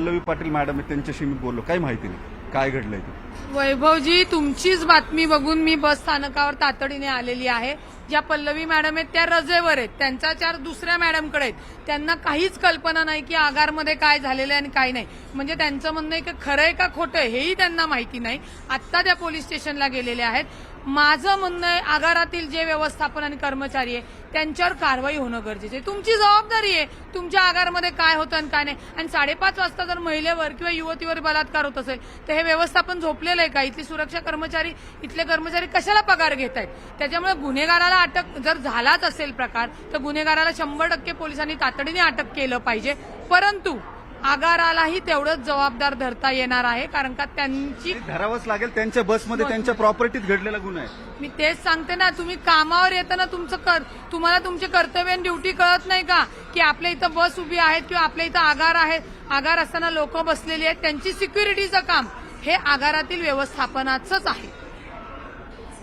Pallavi Patil madam आहे त्यांच्याशी मी बोललो, काही माहिती नाही काय घडलंय ते. वैभवजी, तुमचीच बातमी बघून मी बस स्थानकावर तातडीने आलेली आहे. ज्या पल्लवी मॅडम आहेत त्या रजेवर आहेत, त्यांचा चार दुसऱ्या मॅडमकडे आहेत. त्यांना काहीच कल्पना नाही की आगारमध्ये काय झालेलं आहे आणि काय नाही. म्हणजे त्यांचं म्हणणं आहे की खरं आहे का खोटं आहे हेही त्यांना माहिती नाही. आत्ता त्या पोलीस स्टेशनला गेलेले आहेत. माझं म्हणणं आहे आगारातील जे व्यवस्थापन आणि कर्मचारी आहे त्यांच्यावर कारवाई होणं गरजेचं आहे. तुमची जबाबदारी आहे तुमच्या आगारमध्ये काय होतं आणि काय नाही. आणि 5:30 वाजता जर महिलेवर किंवा युवतीवर बलात्कार होत असेल तर हे व्यवस्थापन झोपलेलं आहे का? इथली सुरक्षा कर्मचारी, इथले कर्मचारी कशाला पगार घेत आहेत? त्याच्यामुळे गुन्हेगाराला अटक जर झालाच असेल प्रकार तर गुन्हेगाराला 100% पोलिसांनी तातडीने अटक केलं पाहिजे. परंतु आगारालाही तेवढंच जबाबदार धरता येणार आहे, कारण का त्यांची धरावंच लागेल. त्यांच्या बसमध्ये त्यांच्या प्रॉपर्टीत घडलेला गुन्हा आहे. मी तेच सांगते ना, तुम्ही कामावर येताना तुम्हाला तुमचे कर्तव्य आणि ड्युटी कळत नाही का? की आपल्या इथं बस उभी आहेत किंवा आपल्या इथं आगार आहे, आगार असताना लोक बसलेली आहेत, त्यांची सिक्युरिटीचं काम हे आगारातील व्यवस्थापनाचंच आहे.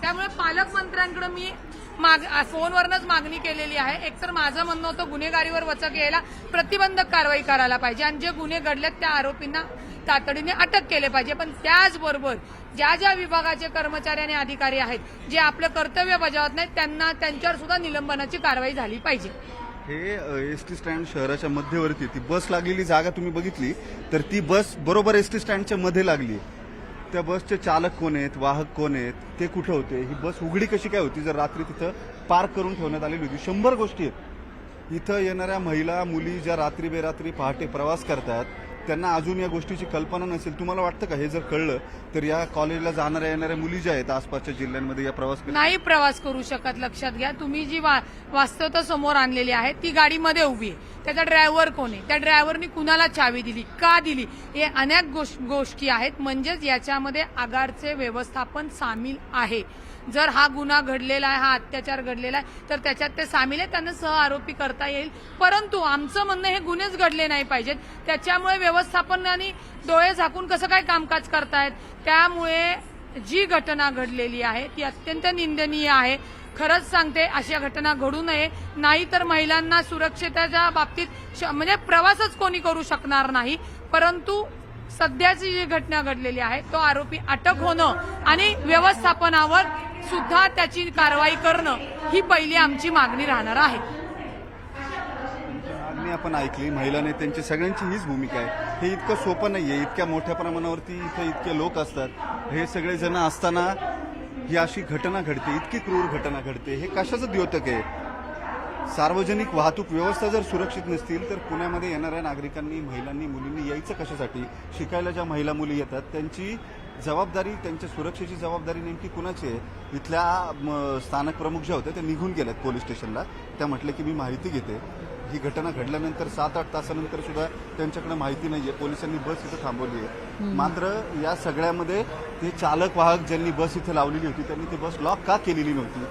त्यामुळे पालकमंत्र्यांकडे मी फोनवरनच मागणी केलेली आहे. एकतर माझं म्हणणं होतं गुन्हेगारीवर वचक यायला प्रतिबंधक कारवाई करायला पाहिजे आणि जे गुन्हे घडलेत त्या आरोपींना तातडीने अटक केले पाहिजे. पण त्याचबरोबर ज्या ज्या विभागाचे कर्मचारी आणि अधिकारी आहेत जे आपलं कर्तव्य बजावत नाहीत त्यांच्यावर सुद्धा निलंबनाची कारवाई झाली पाहिजे. हे एसटी स्टँड शहराच्या मध्यवर्ती, ती बस लागलेली जागा तुम्ही बघितली तर ती बस बरोबर एसटी स्टँडच्या मध्ये लागली. त्या बसचे चालक कोण आहेत, वाहक कोण आहेत, ते कुठे होते, ही बस उघडी कशी काय होती जर रात्री तिथं पार्क करून ठेवण्यात आलेली होती. 100 गोष्टी आहेत. इथं येणाऱ्या महिला मुली ज्या रात्री बेरात्री पहाटे प्रवास करतात त्यांना अजून या गोष्टीची कल्पना नसेल. तुम्हाला वाटतं का हे जर कळलं तर या कॉलेजला जाणाऱ्या येणाऱ्या मुली ज्या आहेत आसपासच्या जिल्ह्यांमध्ये या प्रवास नाही प्रवास करू शकत? लक्षात घ्या, तुम्ही जी वास्तवता समोर आणलेली आहे ती गाडीमध्ये उभी आहे. त्याचा ड्रायव्हर कोण आहे, त्या ड्रायव्हरनी कुणाला चावी दिली, का दिली, हे अनेक गोष्टी आहेत. म्हणजेच याच्यामध्ये आगारचे व्यवस्थापन सामील आहे. जर हा गुन्हा घडलेला आहे, हा अत्याचार घडलेला आहे तर त्याच्यात ते सामील आहे, त्यांना सह आरोपी करता येईल. परंतु आमचं म्हणणं हे गुन्हेच घडले नाही पाहिजेत. त्याच्यामुळे व्यवस्थापनाने डोळे झाकून कसं काय कामकाज करतायत. त्यामुळे जी घटना घडलेली आहे ती अत्यंत निंदनीय आहे. खरंच सांगते, अशा घटना घडू नये. नाहीतर महिलांना सुरक्षेच्या बाबतीत म्हणजे प्रवासच कोणी करू शकणार नाही. परंतु सध्याची जी घटना घडलेली आहे तो आरोपी अटक होणं आणि व्यवस्थापनावर सुद्धा त्याची कारवाई करणं ही पहिली आमची मागणी राहणार आहे. मागणी आपण ऐकली, महिला नेत्यांची सगळ्यांची हीच भूमिका आहे. हे इतकं सोपं नाहीये. इतक्या मोठ्या प्रमाणावरती इथं इतके लोक असतात, हे सगळे जण असताना ही अशी घटना घडते, इतकी क्रूर घटना घडते. हे कशाचं द्योतक आहे? सार्वजनिक वाहतूक व्यवस्था जर सुरक्षित नसतील तर पुण्यामध्ये येणाऱ्या नागरिकांनी, महिलांनी, मुलींनी यायचं कशासाठी? शिकायला ज्या महिला मुली येतात त्यांची जबाबदारी, त्यांच्या सुरक्षेची जबाबदारी नेमकी कुणाची आहे? इथल्या स्थानक प्रमुख ज्या होत्या त्या निघून गेल्यात पोलीस स्टेशनला. त्या म्हटलं की मी माहिती घेते. ही घटना घडल्यानंतर 7-8 तासानंतर सुद्धा त्यांच्याकडे माहिती नाहीये. पोलिसांनी बस इथं थांबवली आहे. मात्र या सगळ्यामध्ये ते चालक वाहक ज्यांनी बस इथं लावलेली होती त्यांनी ती बस लॉक का केलेली नव्हती?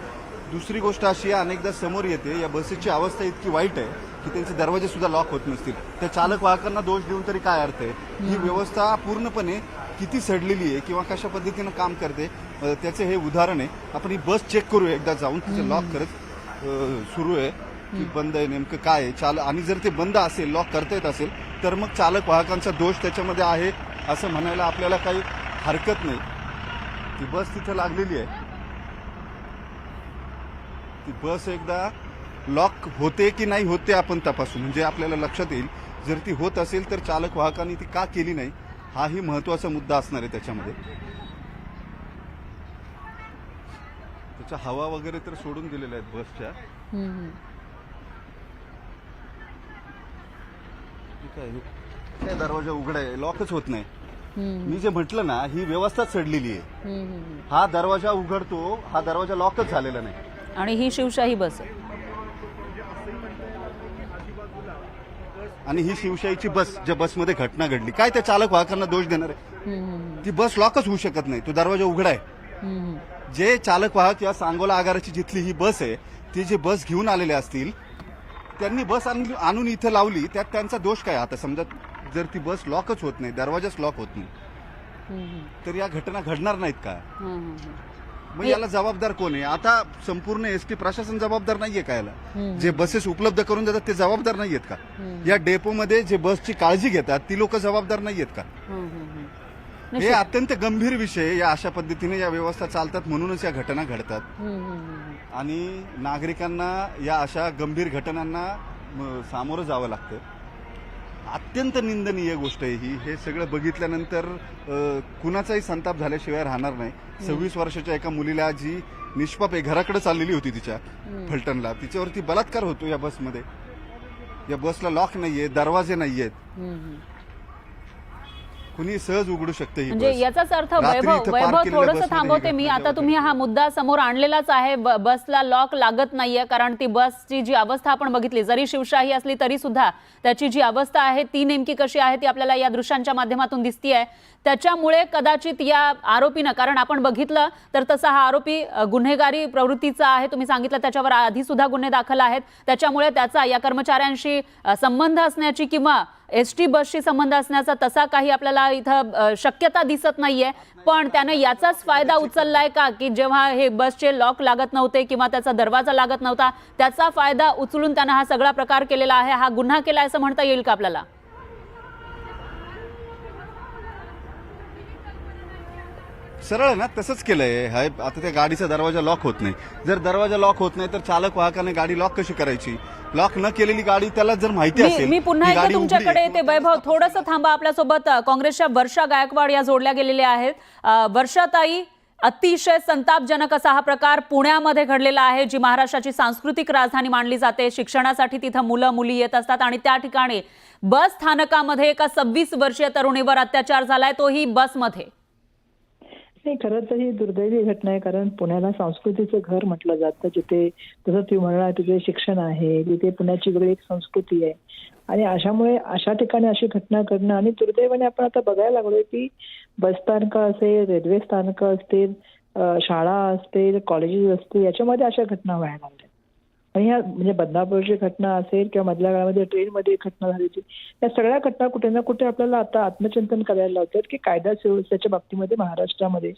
दुसरी गोष्ट अशी आहे, अनेकदा समोर येते या बसेसची अवस्था इतकी वाईट आहे की त्यांचे दरवाजे सुद्धा लॉक होत नसतील. त्या चालक वाहकांना दोष देऊन तरी काय अर्थ आहे? ही व्यवस्था पूर्णपणे किती सडलेली आहे किंवा कशा पद्धतीनं काम करते त्याचे हे उदाहरण आहे. आपण ही बस चेक करूया एकदा जाऊन, तिचं लॉक करत सुरू आहे की बंद आहे, नेमकं काय आहे आणि जर ते बंद असेल, लॉक करता येत असेल तर मग चालक वाहकांचा दोष त्याच्यामध्ये आहे असं म्हणायला आपल्याला काही हरकत नाही. ती बस तिथं लागलेली आहे. ती बस एकदा लॉक होते की नाही होते आपण तपासू, म्हणजे आपल्याला लक्षात येईल. जर ती होत असेल तर चालक वाहकांनी ती का केली नाही हाही महत्वाचा मुद्दा असणार आहे त्याच्यामध्ये. त्याच्या हवा वगैरे तर सोडून दिलेल्या आहेत बसच्या. काय दरवाजा उघडा आहे, लॉकच होत नाही. मी जे म्हटलं ना, ही व्यवस्था सडलेली आहे. हा दरवाजा उघडतो, हा दरवाजा लॉकच झालेला नाही. आणि ही शिवशाही बस आहे आणि ही शिवशाहीची बस, ज्या बसमध्ये घटना घडली, काय त्या चालक वाहकांना दोष देणार आहे? ती बस लॉकच होऊ शकत नाही, तो दरवाजा उघडा आहे. जे चालक वाहक या सांगोला आगाराची जिथली ही बस आहे ती जे बस घेऊन आलेले असतील त्यांनी बस आणून इथं लावली, त्यात त्यांचा दोष काय? आता समजा जर ती बस लॉकच होत नाही, दरवाजाच लॉक होत नाही तर या घटना घडणार नाहीत का? मग याला जबाबदार कोण आहे? आता संपूर्ण एसटी प्रशासन जबाबदार नाहीये का याला? जे बसेस उपलब्ध करून देतात ते जबाबदार नाहीयेत का? या डेपोमध्ये जे बसची काळजी घेतात ती लोक जबाबदार नाहीयेत का? हे अत्यंत गंभीर विषय. या अशा पद्धतीने या व्यवस्था चालतात म्हणूनच या घटना घडतात आणि नागरिकांना या अशा गंभीर घटनांना सामोरं जावं लागतं. अत्यंत निंदनीय गोष्ट आहे ही. हे सगळं बघितल्यानंतर कुणाचाही संताप झाल्याशिवाय राहणार नाही. 26 वर्षाच्या एका मुलीला जी निष्पाप आहे, घराकडे चाललेली होती तिच्या फलटणला, तिच्यावरती बलात्कार होतो या बसमध्ये. या बसला लॉक नाहीये, दरवाजे नाहीयेत, कुणी सहज उघडू शकते ही म्हणजे बस. याचाच अर्थ रात्री वैभव इथं वैभव पार्क केलेल्या थोडंसं बसमध्ये थांबवते ही मी. घटना आता तुम्ही हा मुद्दा समोर आणलेलाच आहे. बसला लॉक लागत नाहीये कारण ती बसची जी अवस्था आपण बघितली, जरी शिवशाही असली तरी सुद्धा त्याची जी अवस्था आहे ती नेमकी कशी आहे ती आपल्याला या दृश्यांच्या माध्यमातून दिसतीये. त्याच्यामुळे कदाचित या आरोपीनं, कारण आपण बघितलं तर तसा हा आरोपी गुन्हेगारी प्रवृत्तीचा आहे, तुम्ही सांगितलं त्याच्यावर आधी सुद्धा गुन्हे दाखल आहेत, त्याच्यामुळे त्याचा या कर्मचाऱ्यांशी संबंध असण्याची किंवा एसटी बसशी संबंध असण्याचा तसा काही आपल्याला इथं शक्यता दिसत नाहीये. पण त्याने याचाच फायदा उचललाय का की जेव्हा हे बसचे लॉक लागत नव्हते किंवा त्याचा दरवाजा लागत नव्हता त्याचा फायदा उचलून त्यानं हा सगळा प्रकार केलेला आहे, हा गुन्हा केला असं म्हणता येईल का आपल्याला? सरळ ना तसंच केलंय. आता त्या गाडीचा दरवाजा लॉक होत नाही. जर दरवाजा लॉक होत नाही तर चालक वाहकाने गाडी लॉक कशी करायची? लॉक न केलेली गाडी त्याला जर माहिती असेल. मी पुन्हा ही एकदा गाडी तुमच्याकडे उघडी येते. वैभव थोडंसं थांबा. आपल्यासोबत काँग्रेसच्या वर्षा गायकवाड या जोडल्या गेलेल्या आहेत. वर्षाताई, अतिशय संतापजनक असा हा प्रकार पुण्यामध्ये घडलेला आहे, जी महाराष्ट्राची सांस्कृतिक राजधानी मानली जाते. शिक्षणासाठी तिथं मुलं मुली येत असतात आणि त्या ठिकाणी बस स्थानकामध्ये एका 26 वर्षीय तरुणीवर अत्याचार झालाय, तोही बसमध्ये. नाही, खरं तर ही दुर्दैवी घटना आहे. कारण पुण्याला संस्कृतीचं घर म्हटलं जातं, जिथे जसं तुम्ही म्हणाला तिथे शिक्षण आहे, तिथे पुण्याची वेगळी एक संस्कृती आहे आणि अशामुळे अशा ठिकाणी अशी घटना घडणं आणि दुर्दैवाने आपण आता बघायला लागलोय की बसस्थानकं असेल, रेल्वे स्थानकं असतील, शाळा असतील, कॉलेजेस असतील, याच्यामध्ये अशा घटना व्हायला लागल्या. आणि ह्या म्हणजे बदनापूरची घटना असेल किंवा मधल्या काळामध्ये ट्रेनमध्ये घटना झाली, या सगळ्या घटना कुठे ना कुठे आपल्याला आता आत्मचिंतन करायला लावतात की कायदा सुव्यवस्थेच्या बाबतीमध्ये महाराष्ट्रामध्ये,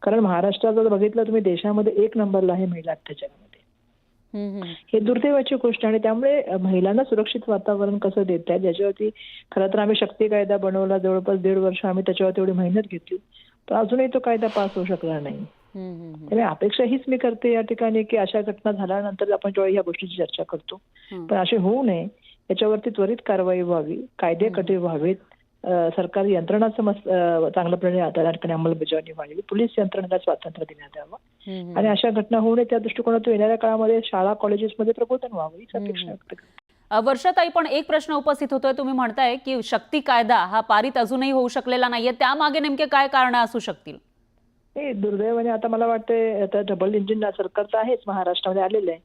कारण महाराष्ट्रात जर बघितलं तुम्ही देशामध्ये 1 नंबरला आहे महिला अत्याचारामध्ये. हे दुर्दैवाची गोष्ट आणि त्यामुळे महिलांना सुरक्षित वातावरण कसं देत आहेत याच्यावरती खरं तर आम्ही शक्ती कायदा बनवला. जवळपास 1.5 वर्ष आम्ही त्याच्यावर तेवढी मेहनत घेतली, पण अजूनही तो कायदा पास होऊ शकला नाही. त्यामुळे अपेक्षा हीच मी करते या ठिकाणी की अशा घटना झाल्यानंतर आपण जेव्हा या गोष्टीची चर्चा करतो पण असे होऊ नये, याच्यावरती त्वरित कारवाई व्हावी, कायदे कठोर व्हावेत, सरकारी यंत्रणाचं चांगल्याप्रमाणे त्या ठिकाणी अंमलबजावणी व्हावी, पोलीस यंत्रणेला स्वातंत्र्य देण्यात यावं आणि अशा घटना होऊ नये त्या दृष्टिकोनातून येणाऱ्या काळामध्ये शाळा कॉलेजेसमध्ये प्रबोधन व्हावं हीच अपेक्षा व्यक्त करते. वर्षाताई, पण एक प्रश्न उपस्थित होतोय. तुम्ही म्हणताय की शक्ती कायदा हा पारित अजूनही होऊ शकलेला नाहीये, त्यामागे नेमके काय कारण असू शकतील? दुर्दैवाने आता मला वाटतंय आता डबल इंजिन सरकार तर आहेच महाराष्ट्रामध्ये आलेलं आहे.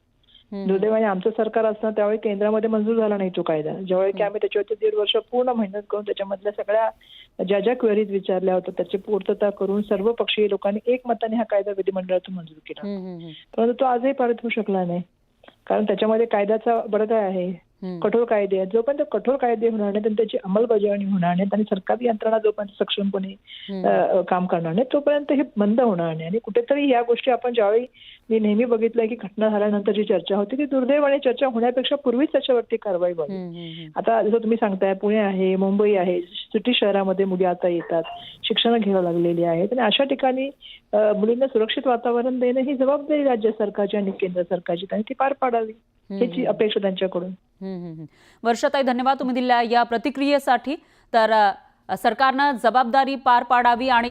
दुर्दैवाने आमचं सरकार असताना त्यावेळी केंद्रामध्ये मंजूर झाला नाही तो कायदा. ज्यावेळी की आम्ही त्याच्यावरती 1.5 वर्ष पूर्ण मेहनत करून त्याच्यामधल्या सगळ्या ज्या क्वेरीज विचारल्या होत्या त्याची पूर्तता करून सर्व पक्षीय लोकांनी एकमताने हा कायदा विधिमंडळातून मंजूर केला, परंतु तो आजही पारित होऊ शकला नाही. कारण त्याच्यामध्ये कायद्याचा बडगा आहे, कठोर कायदे आहेत. जोपर्यंत कठोर कायदे होणार नाहीत आणि त्याची अंमलबजावणी होणार नाहीत आणि सरकारी यंत्रणा जोपर्यंत सक्षमपणे काम करणार नाही तोपर्यंत हे बंद होणार नाही. आणि कुठेतरी या गोष्टी आपण ज्यावेळी मी नेहमी बघितलंय की घटना झाल्यानंतर जी चर्चा होती ती दुर्दैवाने चर्चा होण्यापेक्षा पूर्वीच त्याच्यावरती कारवाई व्हावी. आता जसं तुम्ही सांगताय पुणे आहे, मुंबई आहे, सिटी शहरामध्ये मुली आता येतात, शिक्षण घ्यायला लागलेली आहेत आणि अशा ठिकाणी मुलींना सुरक्षित वातावरण देणं ही जबाबदारी राज्य सरकारची आणि केंद्र सरकारची, त्यांनी ती पार पाडावी ह्याची अपेक्षा त्यांच्याकडून. वर्षाताई, धन्यवाद तुम्ही दिलेल्या या प्रतिक्रियेसाठी. तर सरकारनं जबाबदारी पार पाडावी आणि